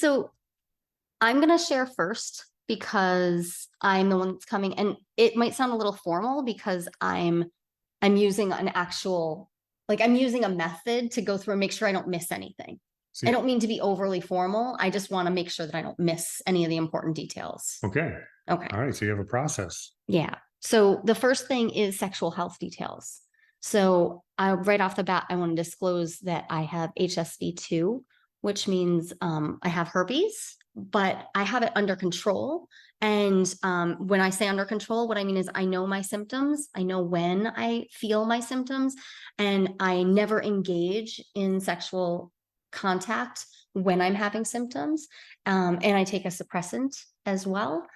So I'm going to share first because I'm the one that's coming, and it might sound a little formal because I'm using an actual, like I'm using a method to go through and make sure I don't miss anything. See, I don't mean to be overly formal. I just want to make sure that I don't miss any of the important details. okay. Okay. All right. So you have a process. Yeah. So the first thing is sexual health details. So right off the bat, I want to disclose that I have HSV2, which means I have herpes, but I have it under control. And when I say under control, what I mean is I know my symptoms. I know when I feel my symptoms, and I never engage in sexual contact when I'm having symptoms. And I take a suppressant as well.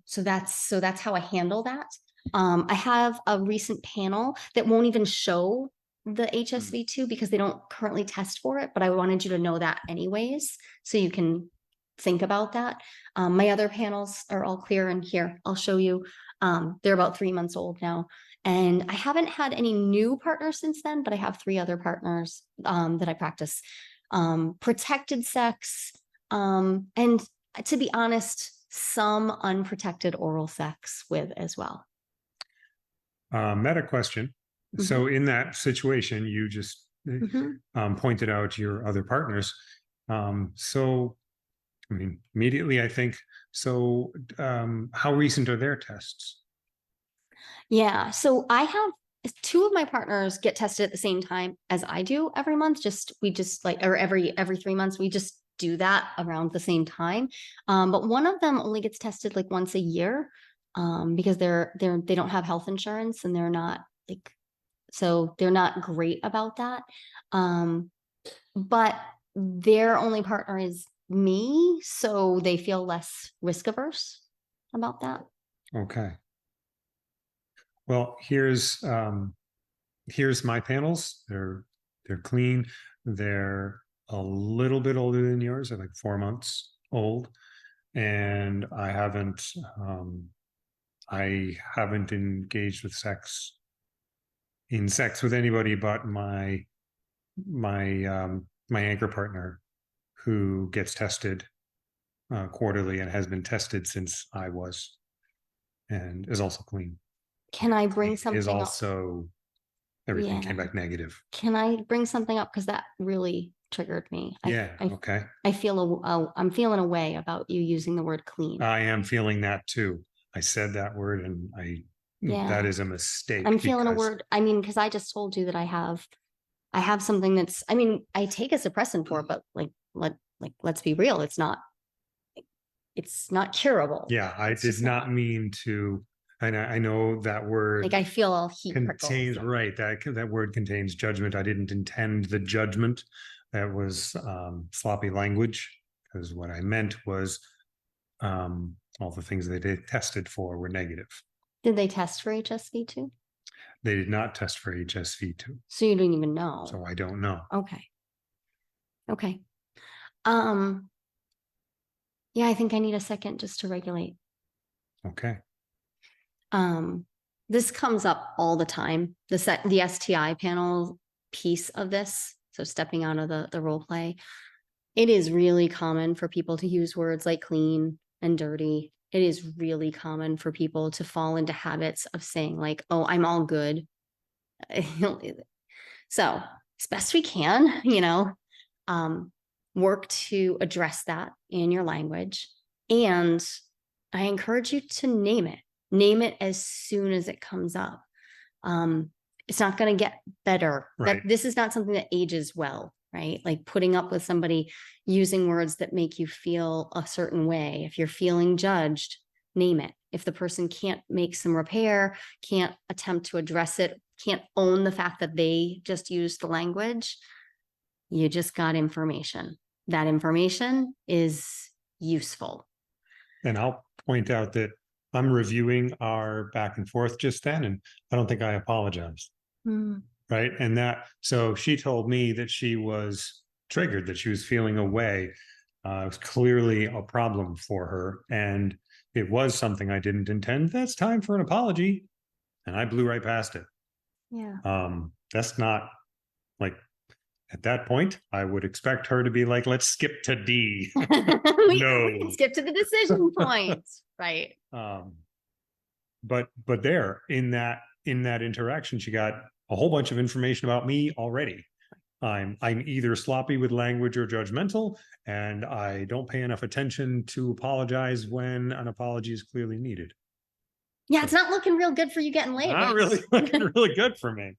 So that's how I handle that. I have a recent panel that won't even show the HSV2 because they don't currently test for it, but I wanted you to know that anyways, so you can think about that. My other panels are all clear, and here I'll show you. They're about 3 months old now, and I haven't had any new partners since then, but I have 3 other partners that I practice protected sex, and to be honest, some unprotected oral sex with as well. Meta question. So in that situation, you just pointed out your other partners. So, I mean, immediately I think, so how recent are their tests? Yeah. So I have 2 of my partners get tested at the same time as I do every month. We just like, or every 3 months, we just do that around the same time. But one of them only gets tested like once a year, because they don't have health insurance, and they're not like, so they're not great about that. But their only partner is me, so they feel less risk averse about that. Okay. Well, here's my panels. They're clean. They're a little bit older than yours. They're like 4 months old, and I haven't engaged with sex with anybody but my anchor partner, who gets tested quarterly and has been tested since I was, and is also clean. Can I bring something Is up? also everything Yeah. came back negative. Can I bring something up? Because that really triggered me. Yeah. Okay. I'm feeling a way about you using the word clean. I am feeling that too. I said that word, and that is a mistake. I'm feeling a word. I mean, because I just told you that I have something that's, I mean, I take a suppressant for it, but let's be real. It's not curable. Yeah. I did not mean to. And I know that word, like I feel all heat contains, right, that word contains judgment. I didn't intend the judgment. That was sloppy language, because what I meant was all the things they tested for were negative. Did they test for HSV2? They did not test for HSV2. So you don't even know. So I don't know. Okay. Yeah, I think I need a second just to regulate. Okay. This comes up all the time. The STI panel piece of this. So stepping out of the role play, it is really common for people to use words like clean and dirty. It is really common for people to fall into habits of saying like, oh, I'm all good. So as best we can, work to address that in your language. And I encourage you to name it. Name it as soon as it comes up. It's not going to get better. Right. This is not something that ages well, right? Like putting up with somebody using words that make you feel a certain way. If you're feeling judged, name it. If the person can't make some repair, can't attempt to address it, can't own the fact that they just used the language, you just got information. That information is useful. And I'll point out that I'm reviewing our back and forth just then, and I don't think I apologized. Right. And so she told me that she was triggered, that she was feeling a way. It was clearly a problem for her, and it was something I didn't intend. That's time for an apology. And I blew right past it. Yeah. That's not like, At that point, I would expect her to be like, let's skip to D. We No. can skip to the decision point, right? But there in that interaction, she got a whole bunch of information about me already. I'm either sloppy with language or judgmental, and I don't pay enough attention to apologize when an apology is clearly needed. Yeah, it's not looking real good for you getting laid. Not really looking really good for me.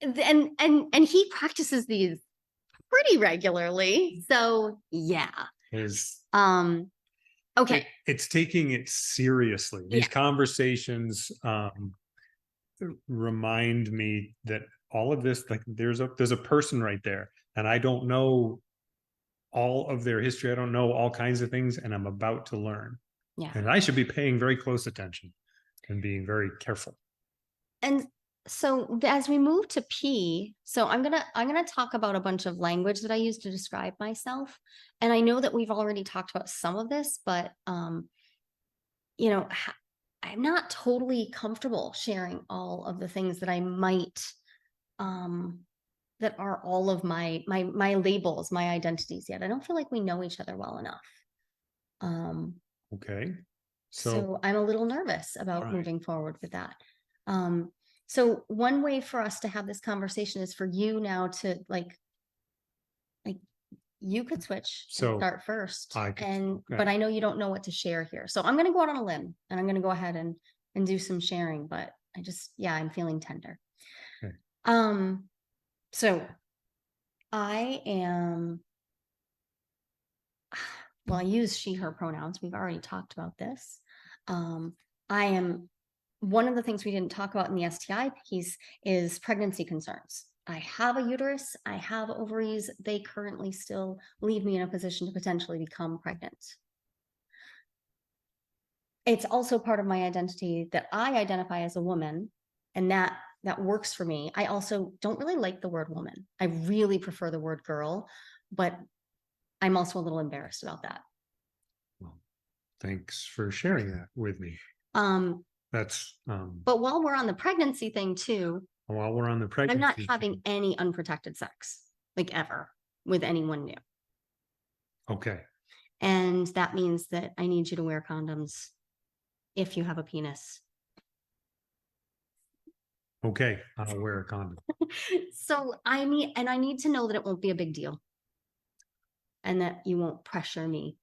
And he practices these pretty regularly. So yeah. Okay. It's taking it seriously. These conversations remind me that all of this, like there's a person right there, and I don't know all of their history. I don't know all kinds of things, and I'm about to learn. Yeah. And I should be paying very close attention and being very careful. And so as we move to P, so I'm gonna talk about a bunch of language that I use to describe myself. And I know that we've already talked about some of this, but you know, I'm not totally comfortable sharing all of the things that I might that are all of my labels, my identities yet. I don't feel like we know each other well enough. Okay. So I'm a little nervous about moving forward with that. So one way for us to have this conversation is for you now to like you could switch and start first. But I know you don't know what to share here. So I'm going to go out on a limb and I'm going to go ahead and do some sharing, but I'm feeling tender. Okay. So I am, well, I use she, her pronouns. We've already talked about this. I am, one of the things we didn't talk about in the STI piece is pregnancy concerns. I have a uterus, I have ovaries. They currently still leave me in a position to potentially become pregnant. It's also part of my identity that I identify as a woman, and that works for me. I also don't really like the word woman. I really prefer the word girl, but I'm also a little embarrassed about that. Well, thanks for sharing that with me. That's but while we're on the pregnancy thing too, while we're on the pregnancy, I'm not having any unprotected sex, like ever, with anyone new. Okay. And that means that I need you to wear condoms if you have a penis. Okay, I'll wear a condom. So I need to know that it won't be a big deal. And that you won't pressure me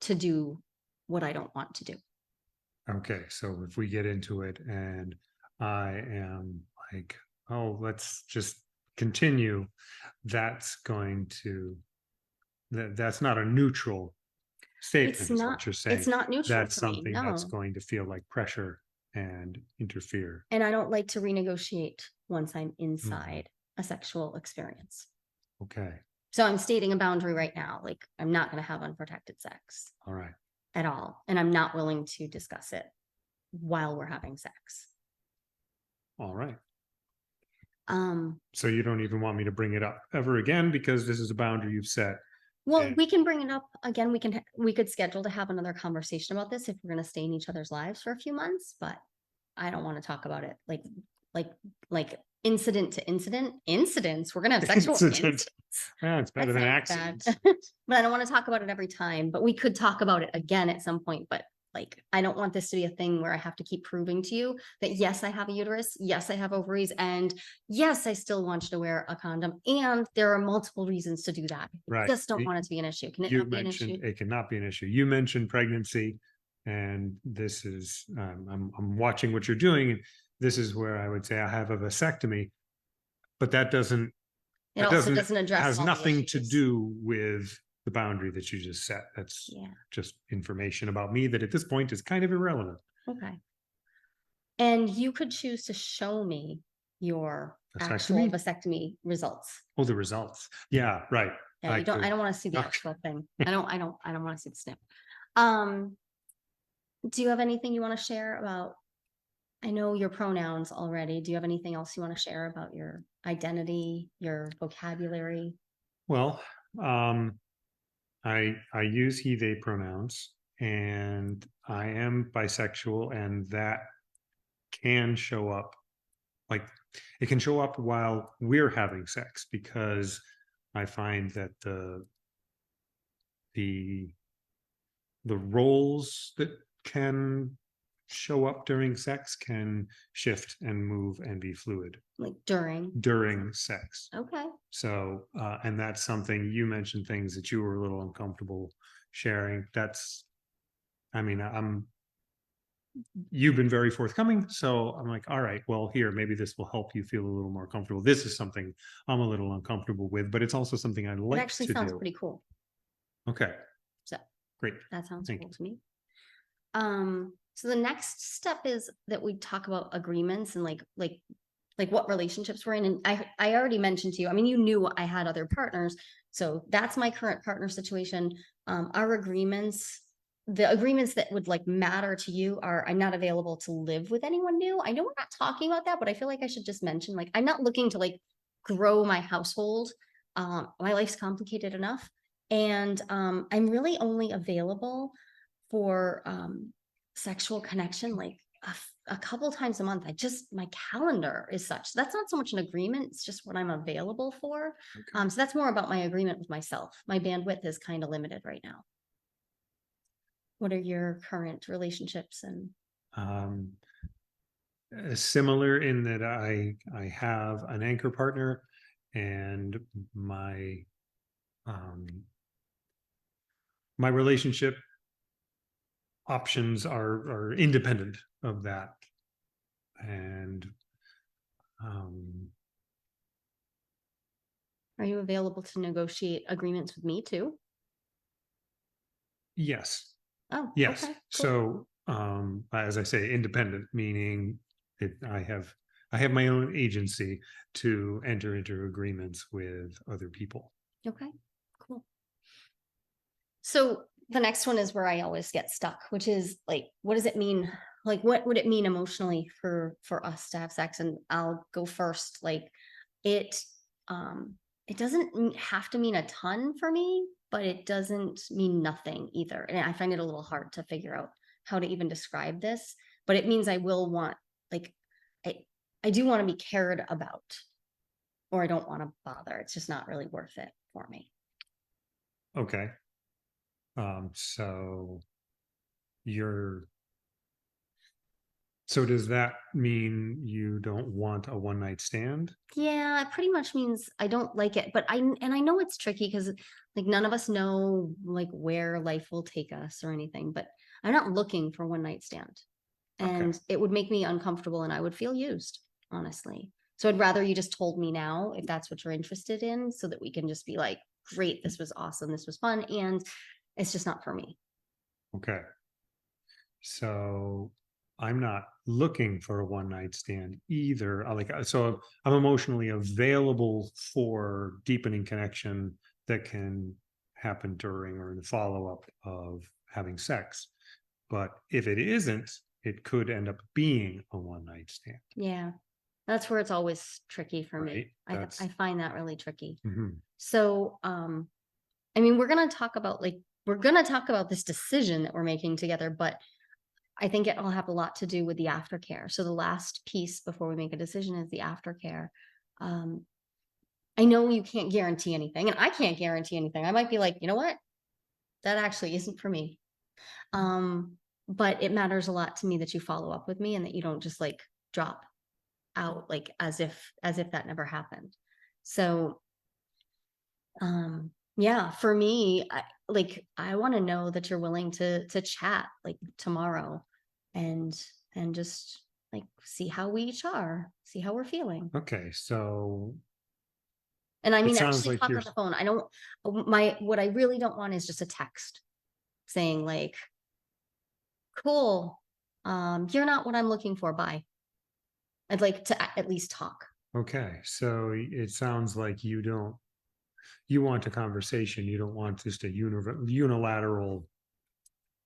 to do what I don't want to do. Okay, so if we get into it and I am like, oh, let's just continue, that's going to, that's not a neutral statement, is what you're saying. It's not neutral. That's something that's going to feel like pressure and interfere. And I don't like to renegotiate once I'm inside a sexual experience. Okay. So I'm stating a boundary right now. Like, I'm not going to have unprotected sex. All right. At all. And I'm not willing to discuss it while we're having sex. All right. So you don't even want me to bring it up ever again because this is a boundary you've set. Well, we can bring it up again. We could schedule to have another conversation about this if we're going to stay in each other's lives for a few months, but I don't want to talk about it like incident to incidents. We're going to have sexual incidents. Yeah, it's better than accidents. But I don't want to talk about it every time, but we could talk about it again at some point. But like, I don't want this to be a thing where I have to keep proving to you that yes, I have a uterus, yes, I have ovaries, and yes, I still want you to wear a condom. And there are multiple reasons to do that. Right. I just don't want it to be an issue. Can it not be an issue? It cannot be an issue. You mentioned pregnancy, and this is, I'm watching what you're doing, and this is where I would say I have a vasectomy, but that doesn't, it also doesn't address, has nothing to do with the boundary that you just set. That's just information about me that at this point is kind of irrelevant. Okay. And you could choose to show me your actual vasectomy results. Oh, the results. Yeah, right. Yeah, I don't want to see the actual thing. I don't want to see the snip. Do you have anything you want to share about, I know your pronouns already. Do you have anything else you want to share about your identity, your vocabulary? Well, I use he, they pronouns, and I am bisexual, and that can show up like it can show up while we're having sex, because I find that the the roles that can show up during sex can shift and move and be fluid Like during. during sex. Okay. So, and that's something you mentioned, things that you were a little uncomfortable sharing. That's, I mean, you've been very forthcoming. So I'm like, all right, well, here, maybe this will help you feel a little more comfortable. This is something I'm a little uncomfortable with, but it's also something I It like actually to sounds do. pretty cool. Okay, So great. that sounds Thank cool you. to me. So the next step is that we talk about agreements and like what relationships we're in. And I already mentioned to you, I mean, you knew I had other partners. So that's my current partner situation. Our agreements, the agreements that would like matter to you are I'm not available to live with anyone new. I know we're not talking about that, but I feel like I should just mention, like, I'm not looking to like grow my household. My life's complicated enough. And I'm really only available for sexual connection like a couple times a month. My calendar is such. So that's not so much an agreement, it's just what I'm available for. Okay. So that's more about my agreement with myself. My bandwidth is kind of limited right now. What are your current relationships and Um, Similar in that I have an anchor partner, and um, my relationship options are independent of that. And um, are you available to negotiate agreements with me too? yes, Oh, yes. okay, cool. So as I say, independent, meaning that I have my own agency to enter into agreements with other people. Okay, cool. So the next one is where I always get stuck, which is like, what does it mean? Like, what would it mean emotionally for us to have sex? And I'll go first. Like, it it doesn't have to mean a ton for me, but it doesn't mean nothing either. And I find it a little hard to figure out how to even describe this. But it means I will want, like, I I do want to be cared about, or I don't want to bother. It's just not really worth it for me. Okay. So you're so does that mean you don't want a one night stand? Yeah, it pretty much means I don't like it, but I know it's tricky because like none of us know like where life will take us or anything, but I'm not looking for one night stand. Okay. And it would make me uncomfortable and I would feel used, honestly. So I'd rather you just told me now if that's what you're interested in so that we can just be like, great, this was awesome, this was fun, and it's just not for me. Okay. So I'm not looking for a one night stand either. So I'm emotionally available for deepening connection that can happen during or in the follow up of having sex. But if it isn't, it could end up being a one night stand, Yeah. That's where it's always tricky for right? me. I find that really tricky. Mhm. So I mean, we're gonna talk about this decision that we're making together, but I think it'll have a lot to do with the aftercare. So the last piece before we make a decision is the aftercare. Um, I know you can't guarantee anything, and I can't guarantee anything. I might be like, you know what, that actually isn't for me. But it matters a lot to me that you follow up with me and that you don't just like drop out like as if that never happened. So yeah, for me, I want to know that you're willing to chat like tomorrow and just like see how we each are, see how we're feeling. Okay. So And I it mean sounds actually like talk you're on the phone. I don't my what I really don't want is just a text saying like, cool, you're not what I'm looking for, bye. I'd like to at least talk. okay. So it sounds like you want a conversation. You don't want just a unilateral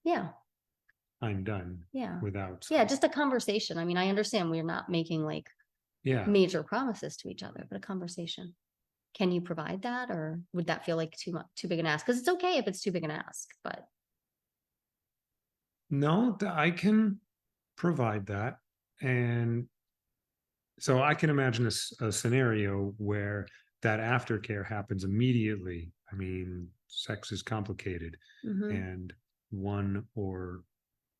Yeah, I'm done yeah. without Yeah, some. just a conversation. I mean, I understand we're not making like Yeah. major promises to each other, but a conversation. Can you provide that, or would that feel like too big an ask? Because it's okay if it's too big an ask, but No, I can provide that. And So I can imagine a scenario where that aftercare happens immediately. I mean, sex is complicated, Mhm, and one or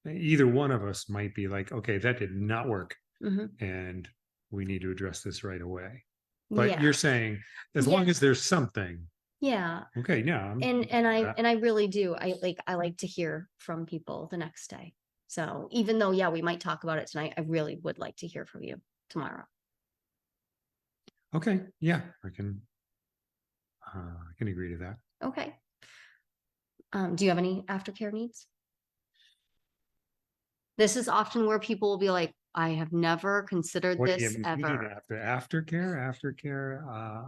either one of us might be like, okay, that did not work, mhm. and we need to address this right away. But Yeah, you're saying as yeah, long as there's something, yeah. okay, yeah, I'm And for I that. and I really do. I like to hear from people the next day. So even though, yeah, we might talk about it tonight, I really would like to hear from you tomorrow. Okay, yeah, I can agree to that. Okay. Do you have any aftercare needs? This is often where people will be like, I have never considered What do you have this been thinking ever. after aftercare? Aftercare,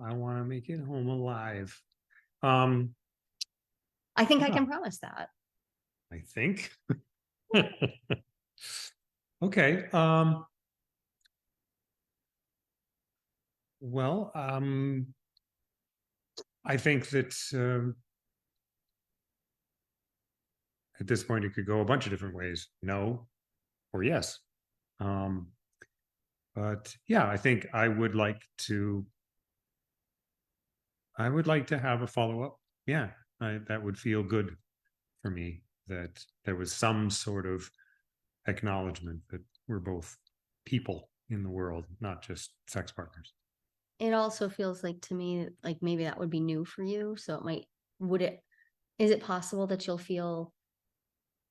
I want to make it home alive. Um, I think I yeah, can promise that. I think. Okay. Well, I think that at this point it could go a bunch of different ways. No or yes. Um, but yeah, I think I would like to have a follow up. Yeah, that would feel good for me that there was some sort of acknowledgement that we're both people in the world, not just sex partners. It also feels like to me like maybe that would be new for you. So it might would it is it possible that you'll feel,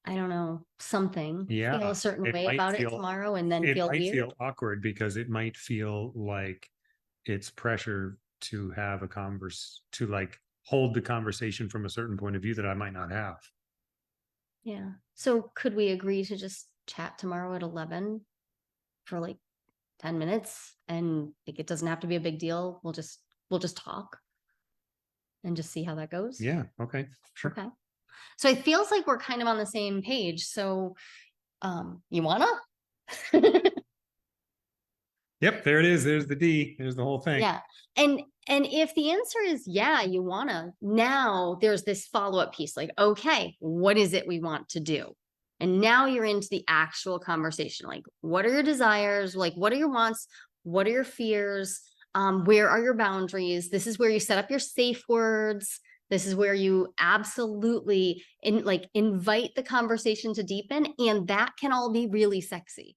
I don't know, something, feel Yeah, a certain it way might about it feel tomorrow and then it feel might weird? feel awkward because it might feel like it's pressure to have a converse to like hold the conversation from a certain point of view that I might not have. Yeah. So could we agree to just chat tomorrow at 11 for like 10 minutes and like it doesn't have to be a big deal. We'll just talk and just see how that goes. Yeah, okay, sure. Okay. So it feels like we're kind of on the same page. So you wanna? Yep, there it is. There's the D. There's the whole thing. Yeah. And if the answer is yeah, you wanna, now there's this follow-up piece like, okay, what is it we want to do? And now you're into the actual conversation. Like, what are your desires? Like, what are your wants? What are your fears? Where are your boundaries? This is where you set up your safe words. This is where you absolutely invite the conversation to deepen. And that can all be really sexy.